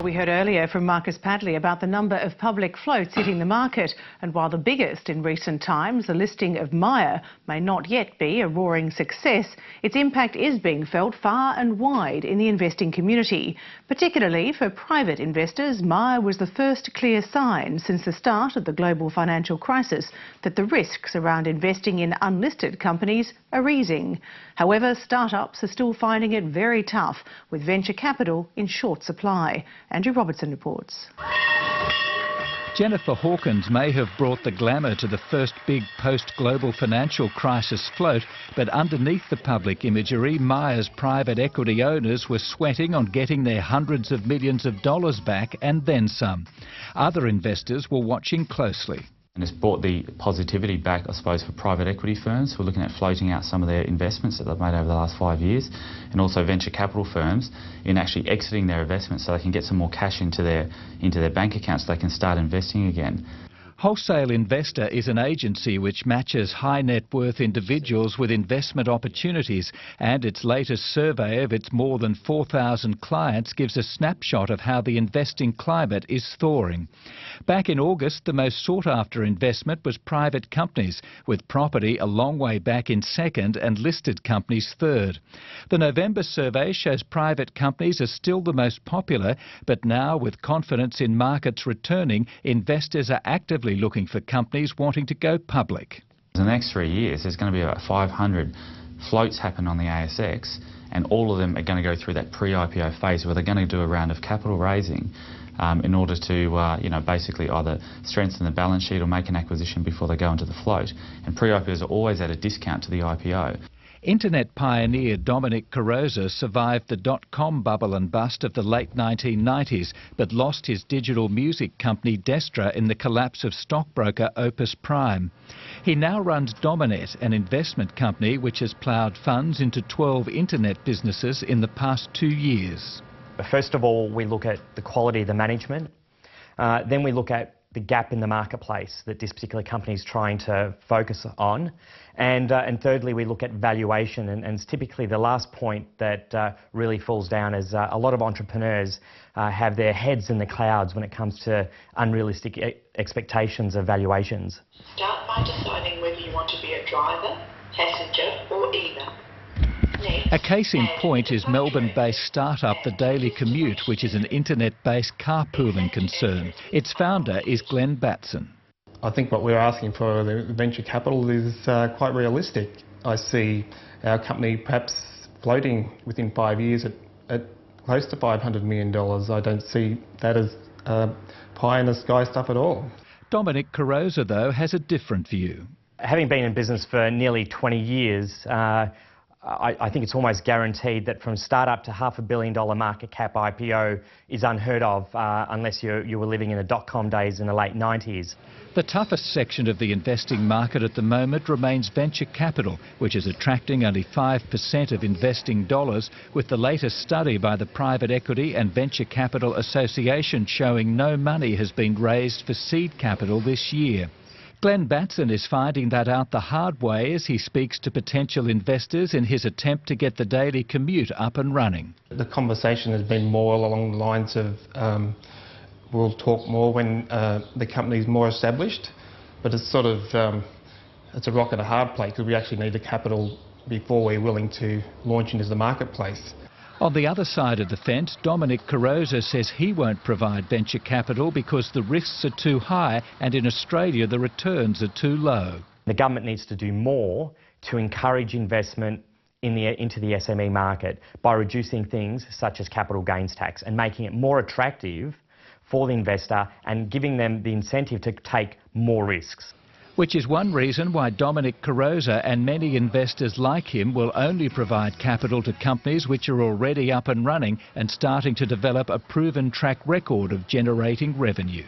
We heard earlier from Marcus Padley about the number of public floats hitting the market, and while the biggest in recent times, the listing of Myer, may not yet be a roaring success, its impact is being felt far and wide in the investing community. Particularly for private investors, Myer was the first clear sign since the start of the global financial crisis that the risks around investing in unlisted companies are easing. However, startups are still finding it very tough, with venture capital in short supply. Andrew Robertson reports. Jennifer Hawkins may have brought the glamour to the first big post-global financial crisis float, but underneath the public imagery, Myer's private equity owners were sweating on getting their hundreds of millions of dollars back and then some. Other investors were watching closely. And it's brought the positivity back, I suppose, for private equity firms who are looking at floating out some of their investments that they've made over the last 5 years, and also venture capital firms in actually exiting their investments so they can get some more cash into their bank accounts so they can start investing again. Wholesale Investor is an agency which matches high net worth individuals with investment opportunities, and its latest survey of its more than 4,000 clients gives a snapshot of how the investing climate is thawing. Back in August, the most sought after investment was private companies, with property a long way back in second and listed companies third. The November survey shows private companies are still the most popular, but now with confidence in markets returning, investors are actively looking for companies wanting to go public. In the next 3 years, there's going to be about 500 floats happen on the ASX, and all of them are going to go through that pre-IPO phase where they're going to do a round of capital raising in order to, basically either strengthen the balance sheet or make an acquisition before they go into the float. And pre-IPOs are always at a discount to the IPO. Internet pioneer Domenic Carosa survived the dot-com bubble and bust of the late 1990s, but lost his digital music company Destra in the collapse of stockbroker Opus Prime. He now runs Dominet, an investment company which has ploughed funds into 12 internet businesses in the past 2 years. First of all, we look at the quality of the management. Then we look at the gap in the marketplace that this particular company is trying to focus on. And thirdly, we look at valuation. And it's typically the last point that really falls down is a lot of entrepreneurs have their heads in the clouds when it comes to unrealistic expectations of valuations. Start by deciding whether you want to be a driver, passenger or either. A case in point is Melbourne-based startup The Daily Commute, which is an internet-based carpooling concern. Its founder is Glenn Batson. I think what we're asking for the venture capital is quite realistic. I see our company perhaps floating within 5 years at close to $500 million. I don't see that as pie in the sky stuff at all. Domenic Carosa, though, has a different view. Having been in business for nearly 20 years, I think it's almost guaranteed that from start-up to $500 million market cap IPO is unheard of unless you were living in the dot-com days in the late 90s. The toughest section of the investing market at the moment remains venture capital, which is attracting only 5% of investing dollars, with the latest study by the Private Equity and Venture Capital Association showing no money has been raised for seed capital this year. Glenn Batson is finding that out the hard way as he speaks to potential investors in his attempt to get the Daily Commute up and running. The conversation has been more along the lines of we'll talk more when the company's more established, but it's sort of it's a rock and a hard place because we actually need the capital before we're willing to launch into the marketplace. On the other side of the fence, Domenic Carosa says he won't provide venture capital because the risks are too high and in Australia the returns are too low. The government needs to do more to encourage investment into the SME market by reducing things such as capital gains tax and making it more attractive for the investor and giving them the incentive to take more risks. Which is one reason why Domenic Carosa and many investors like him will only provide capital to companies which are already up and running and starting to develop a proven track record of generating revenue.